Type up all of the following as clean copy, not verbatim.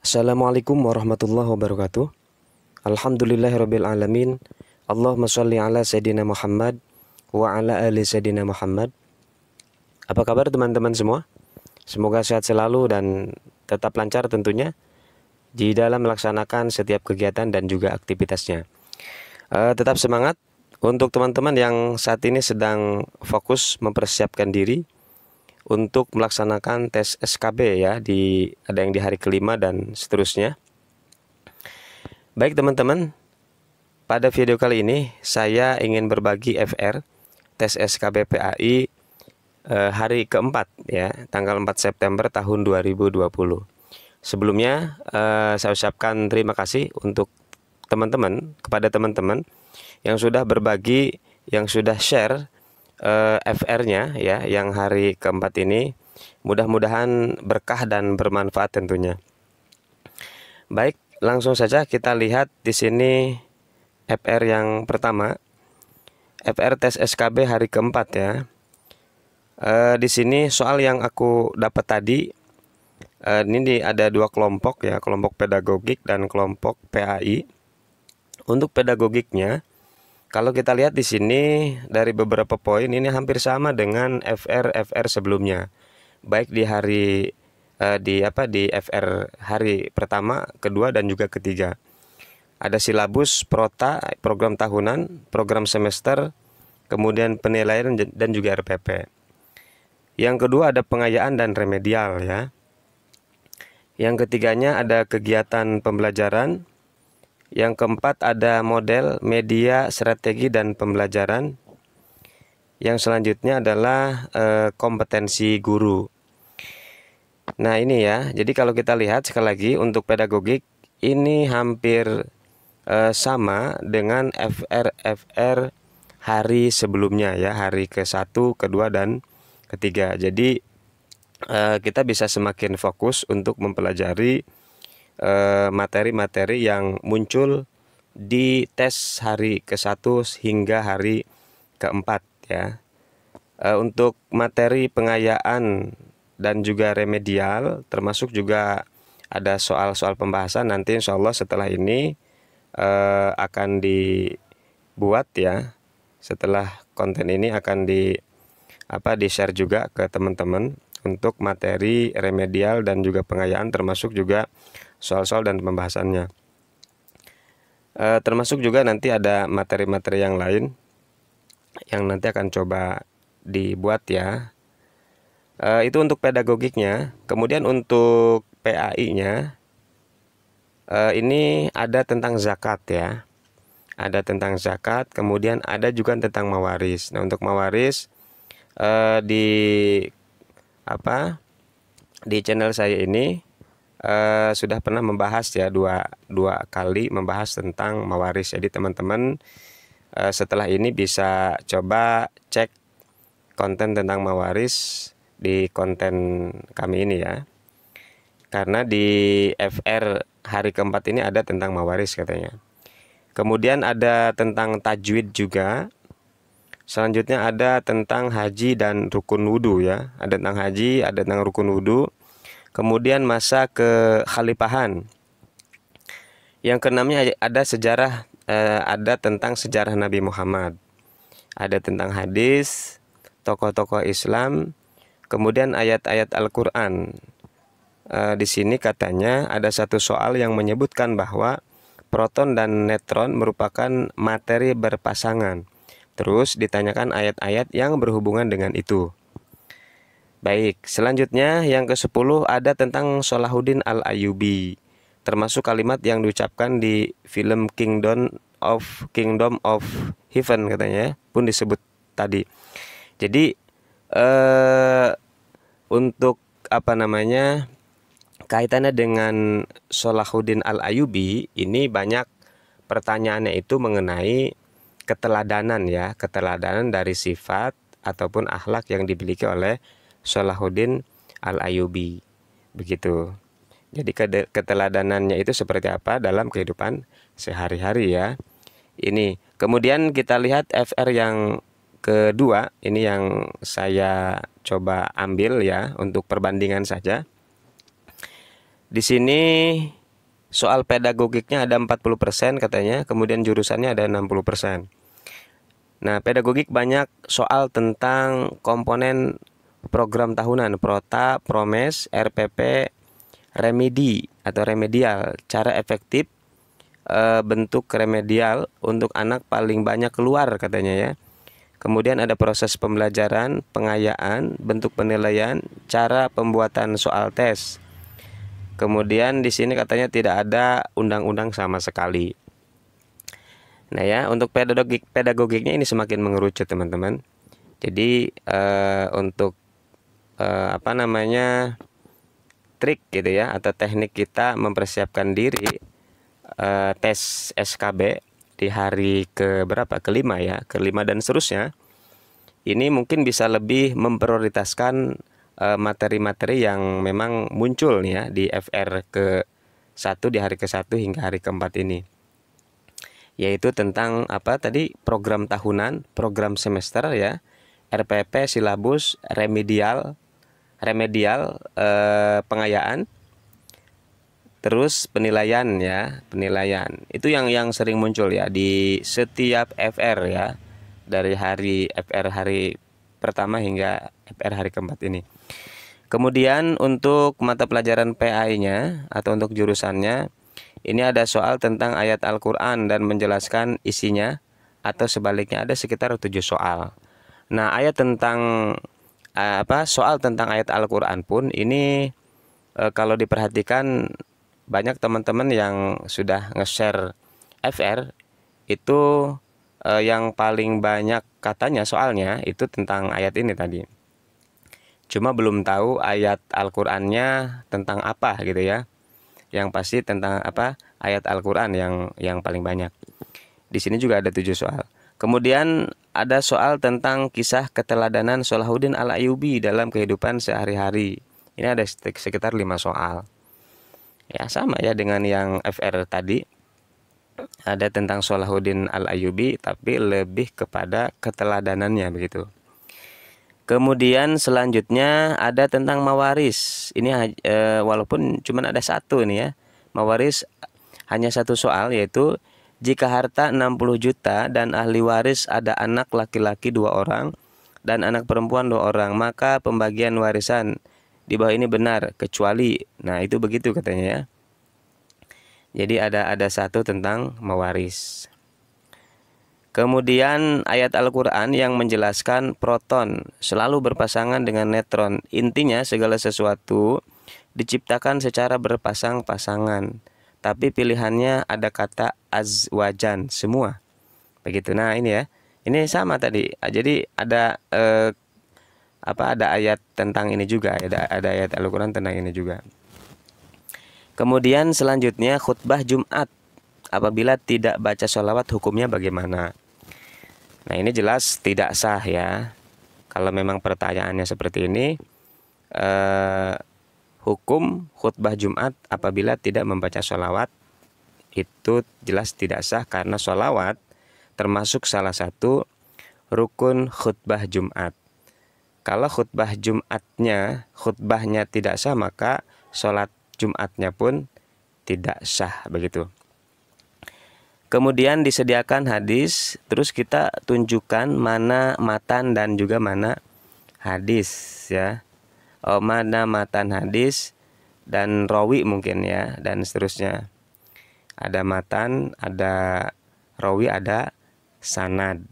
Assalamualaikum warahmatullahi wabarakatuh. Alhamdulillahirabbil alamin. Allahumma shalli ala sayyidina Muhammad wa ala ali sayyidina Muhammad. Apa kabar teman-teman semua? Semoga sehat selalu dan tetap lancar tentunya di dalam melaksanakan setiap kegiatan dan juga aktivitasnya. Tetap semangat untuk teman-teman yang saat ini sedang fokus mempersiapkan diri untuk melaksanakan tes SKB ya, ada yang di hari kelima dan seterusnya. Baik teman-teman, pada video kali ini saya ingin berbagi FR tes SKB PAI hari keempat ya, tanggal 4 September tahun 2020. Sebelumnya saya ucapkan terima kasih untuk teman-teman, kepada teman-teman yang sudah berbagi, yang sudah share FR-nya ya, yang hari keempat ini. Mudah-mudahan berkah dan bermanfaat tentunya. Baik, langsung saja kita lihat di sini FR yang pertama, FR tes SKB hari keempat ya. Di sini soal yang aku dapat tadi, ini ada dua kelompok ya, kelompok pedagogik dan kelompok PAI. Untuk pedagogiknya, kalau kita lihat di sini dari beberapa poin ini hampir sama dengan FR sebelumnya. Baik di hari di FR hari pertama, kedua dan juga ketiga. Ada silabus, prota, program tahunan, program semester, kemudian penilaian dan juga RPP. Yang kedua ada pengayaan dan remedial ya. Yang ketiganya ada kegiatan pembelajaran. Yang keempat ada model, media, strategi, dan pembelajaran. Yang selanjutnya adalah kompetensi guru. Nah ini ya, jadi kalau kita lihat sekali lagi untuk pedagogik ini hampir sama dengan FR hari sebelumnya ya, hari ke-1, kedua, dan ketiga. Jadi kita bisa semakin fokus untuk mempelajari materi-materi yang muncul di tes hari ke-1 hingga hari keempat ya. Untuk materi pengayaan dan juga remedial, termasuk juga ada soal-soal pembahasan nanti insya Allah setelah ini akan dibuat ya. Setelah konten ini akan di-share juga ke teman-teman untuk materi remedial dan juga pengayaan, termasuk juga soal-soal dan pembahasannya. Termasuk juga nanti ada materi-materi yang lain yang nanti akan coba dibuat ya. Itu untuk pedagogiknya. Kemudian untuk PAI-nya ini ada tentang zakat ya. Ada tentang zakat, kemudian ada juga tentang mawaris. Nah untuk mawaris di channel saya ini sudah pernah membahas ya, dua kali membahas tentang mawaris. Jadi teman-teman setelah ini bisa coba cek konten tentang mawaris di konten kami ini ya. Karena di FR hari keempat ini ada tentang mawaris katanya. Kemudian ada tentang tajwid juga. Selanjutnya ada tentang haji dan rukun wudhu ya. Ada tentang haji, ada tentang rukun wudhu. Kemudian masa kekhalifahan. Yang keenamnya ada sejarah, ada tentang sejarah Nabi Muhammad. Ada tentang hadis, tokoh-tokoh Islam, kemudian ayat-ayat Al-Quran. Di sini katanya ada satu soal yang menyebutkan bahwa proton dan neutron merupakan materi berpasangan. Terus ditanyakan ayat-ayat yang berhubungan dengan itu. Baik, selanjutnya yang ke-10 ada tentang Salahuddin Al-Ayyubi, termasuk kalimat yang diucapkan di film Kingdom of Heaven katanya pun disebut tadi. Jadi untuk kaitannya dengan Salahuddin Al-Ayyubi ini banyak pertanyaannya itu mengenai keteladanan ya, keteladanan dari sifat ataupun akhlak yang dimiliki oleh Salahuddin Al-Ayyubi. Begitu. Jadi keteladanannya itu seperti apa dalam kehidupan sehari-hari ya. Ini. Kemudian kita lihat FR yang kedua, ini yang saya coba ambil ya untuk perbandingan saja. Di sini soal pedagogiknya ada 40% katanya, kemudian jurusannya ada 60%. Nah, pedagogik banyak soal tentang komponen program tahunan, Prota, Promes, RPP, Remedi atau remedial, cara efektif bentuk remedial untuk anak paling banyak keluar katanya ya. Kemudian ada proses pembelajaran, pengayaan, bentuk penilaian, cara pembuatan soal tes. Kemudian di sini katanya tidak ada undang-undang sama sekali. Nah ya, untuk pedagogiknya ini semakin mengerucut teman-teman. Jadi untuk apa namanya, trik gitu ya atau teknik kita mempersiapkan diri tes SKB di hari ke berapa, kelima ya, kelima dan seterusnya. Ini mungkin bisa lebih memprioritaskan materi-materi yang memang muncul nih ya di FR ke-1 di hari ke-1 hingga hari ke-4 ini. Yaitu tentang apa tadi, program tahunan, program semester ya, RPP, silabus, remedial, pengayaan, terus penilaian ya, penilaian. Itu yang sering muncul ya di setiap FR ya, dari hari FR hari pertama hingga FR hari keempat ini. Kemudian untuk mata pelajaran PAI-nya atau untuk jurusannya, ini ada soal tentang ayat Al-Quran dan menjelaskan isinya, atau sebaliknya ada sekitar 7 soal. Nah, soal tentang ayat Al-Quran pun ini kalau diperhatikan banyak teman-teman yang sudah nge-share FR itu yang paling banyak katanya soalnya itu tentang ayat ini tadi. Cuma belum tahu ayat Al-Qur'annya tentang apa gitu ya. Yang pasti tentang apa, ayat Al-Qur'an yang paling banyak. Di sini juga ada 7 soal. Kemudian ada soal tentang kisah keteladanan Salahuddin Al-Ayyubi dalam kehidupan sehari-hari. Ini ada sekitar 5 soal. Ya sama ya dengan yang FR tadi. Ada tentang Salahuddin Al-Ayyubi tapi lebih kepada keteladanannya begitu. Kemudian selanjutnya ada tentang mawaris. Ini walaupun cuma ada satu nih ya. Mawaris hanya satu soal, yaitu jika harta 60 juta dan ahli waris ada anak laki-laki 2 orang dan anak perempuan 2 orang, maka pembagian warisan di bawah ini benar kecuali. Nah, itu begitu katanya ya. Jadi ada satu tentang mawaris. Kemudian ayat Al-Quran yang menjelaskan proton selalu berpasangan dengan neutron. Intinya segala sesuatu diciptakan secara berpasang-pasangan, tapi pilihannya ada kata azwajan semua. Begitu. Nah ini ya, ini sama tadi. Jadi ada ada ayat tentang ini juga. Ada ayat Al-Quran tentang ini juga. Kemudian selanjutnya khutbah Jumat. Apabila tidak baca sholawat hukumnya bagaimana? Nah ini jelas tidak sah ya. Kalau memang pertanyaannya seperti ini, hukum khutbah Jumat apabila tidak membaca sholawat itu jelas tidak sah, karena sholawat termasuk salah satu rukun khutbah Jumat. Kalau khutbahnya tidak sah, maka sholat Jumatnya pun tidak sah begitu. Kemudian disediakan hadis, terus kita tunjukkan mana matan dan juga mana hadis ya. Mana matan hadis dan rawi mungkin ya, dan seterusnya. Ada matan, ada rawi, ada sanad.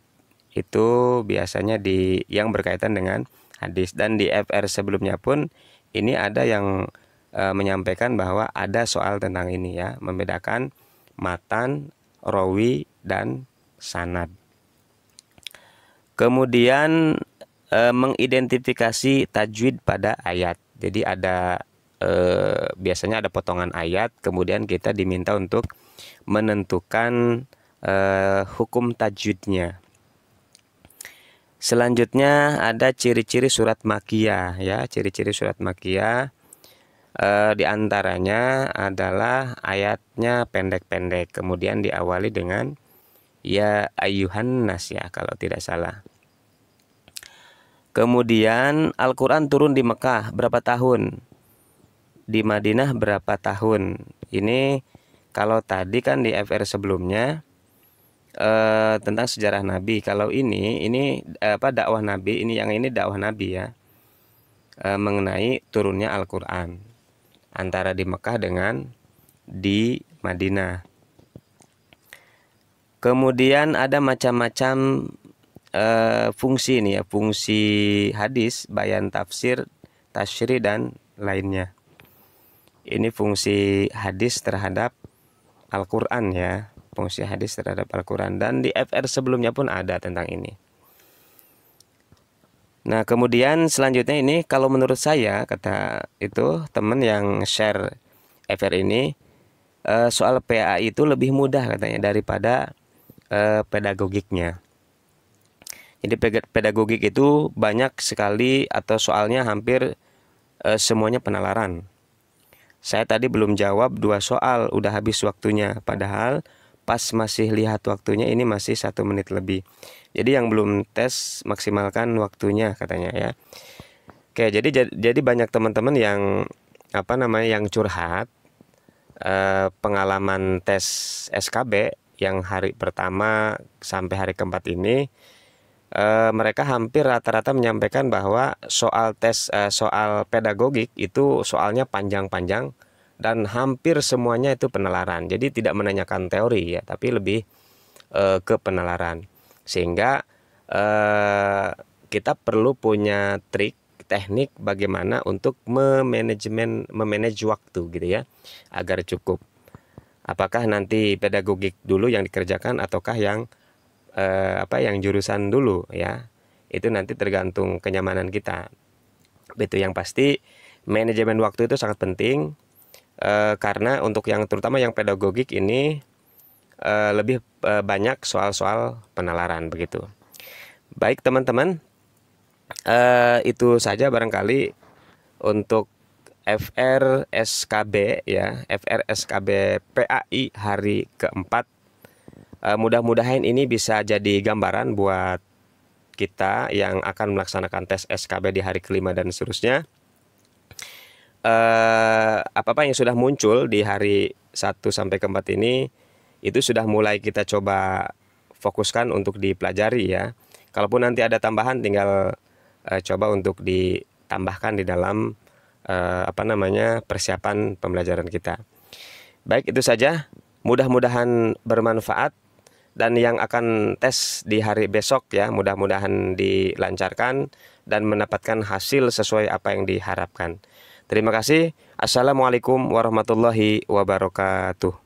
Itu biasanya yang berkaitan dengan hadis. Dan di FR sebelumnya pun ini ada yang menyampaikan bahwa ada soal tentang ini ya, membedakan matan, rawi dan sanad. Kemudian mengidentifikasi tajwid pada ayat. Jadi ada biasanya ada potongan ayat, kemudian kita diminta untuk menentukan hukum tajwidnya. Selanjutnya ada ciri-ciri surat Makkiyah ya, ciri-ciri surat Makkiyah. Di antaranya adalah ayatnya pendek-pendek, kemudian diawali dengan ya ayyuhan nas ya kalau tidak salah. Kemudian Al-Quran turun di Mekah berapa tahun? Di Madinah berapa tahun? Ini Kalau tadi kan di FR sebelumnya tentang sejarah Nabi. Kalau ini dakwah Nabi, ini dakwah Nabi ya, mengenai turunnya Al-Qur'an antara di Mekah dengan di Madinah. Kemudian ada macam-macam fungsi ini ya, fungsi hadis, bayan tafsir, tasyri dan lainnya. Ini fungsi hadis terhadap Al-Qur'an ya, fungsi hadis terhadap Al-Qur'an, dan di FR sebelumnya pun ada tentang ini. Nah, kemudian selanjutnya ini kalau menurut saya, kata itu teman yang share FR ini, soal PAI itu lebih mudah katanya daripada pedagogiknya. Jadi pedagogik itu banyak sekali atau soalnya hampir semuanya penalaran. Saya tadi belum jawab 2 soal, udah habis waktunya. Padahal pas masih lihat waktunya ini masih 1 menit lebih. Jadi yang belum tes maksimalkan waktunya katanya ya. Oke, jadi banyak teman-teman yang yang curhat pengalaman tes SKB yang hari pertama sampai hari keempat ini. Mereka hampir rata-rata menyampaikan bahwa soal pedagogik itu soalnya panjang-panjang dan hampir semuanya itu penalaran. Jadi tidak menanyakan teori ya, tapi lebih ke penalaran. Sehingga kita perlu punya trik, teknik bagaimana untuk memanage waktu gitu ya, agar cukup. Apakah nanti pedagogik dulu yang dikerjakan ataukah yang yang jurusan dulu ya, itu nanti tergantung kenyamanan kita. Itu yang pasti manajemen waktu itu sangat penting, karena untuk yang terutama yang pedagogik ini lebih banyak soal-soal penalaran begitu. Baik teman-teman, itu saja barangkali untuk FR SKB ya, FR SKB PAI hari keempat. Mudah-mudahan ini bisa jadi gambaran buat kita yang akan melaksanakan tes SKB di hari kelima dan seterusnya. Apa-apa yang sudah muncul di hari 1 sampai keempat ini itu sudah mulai kita coba fokuskan untuk dipelajari ya. Kalaupun nanti ada tambahan tinggal coba untuk ditambahkan di dalam persiapan pembelajaran kita. Baik, itu saja. Mudah-mudahan bermanfaat. Dan yang akan tes di hari besok ya, mudah-mudahan dilancarkan dan mendapatkan hasil sesuai apa yang diharapkan. Terima kasih. Assalamualaikum warahmatullahi wabarakatuh.